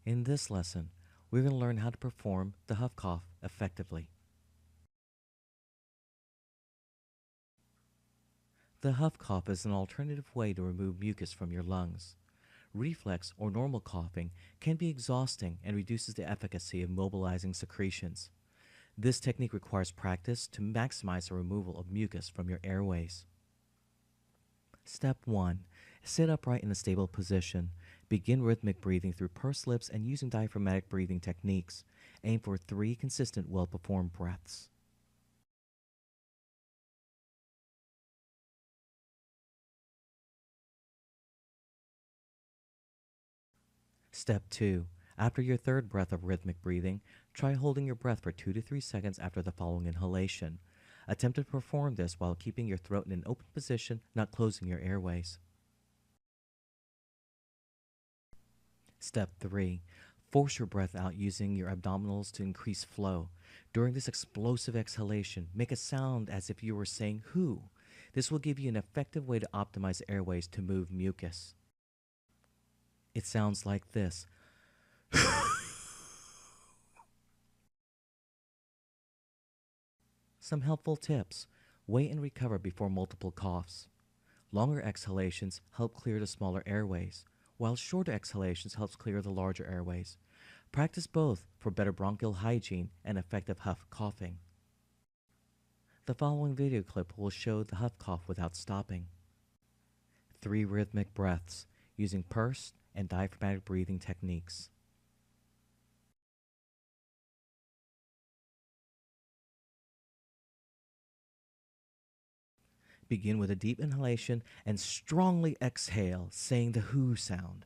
In this lesson, we're going to learn how to perform the Huff Cough effectively. The Huff Cough is an alternative way to remove mucus from your lungs. Reflex or normal coughing can be exhausting and reduces the efficacy of mobilizing secretions. This technique requires practice to maximize the removal of mucus from your airways. Step 1. Sit upright in a stable position. Begin rhythmic breathing through pursed lips and using diaphragmatic breathing techniques. Aim for 3 consistent, well-performed breaths. Step 2. After your third breath of rhythmic breathing, try holding your breath for 2 to 3 seconds after the following inhalation. Attempt to perform this while keeping your throat in an open position, not closing your airways. Step 3. Force your breath out using your abdominals to increase flow. During this explosive exhalation, make a sound as if you were saying "who." This will give you an effective way to optimize airways to move mucus. It sounds like this. Some helpful tips. Wait and recover before multiple coughs. Longer exhalations help clear the smaller airways, while shorter exhalations helps clear the larger airways. Practice both for better bronchial hygiene and effective huff coughing. The following video clip will show the huff cough without stopping. 3 rhythmic breaths using pursed and diaphragmatic breathing techniques. Begin with a deep inhalation and strongly exhale, saying the "who" sound.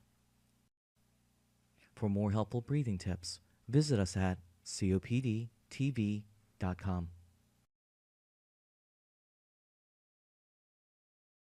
For more helpful breathing tips, visit us at COPDTV.com.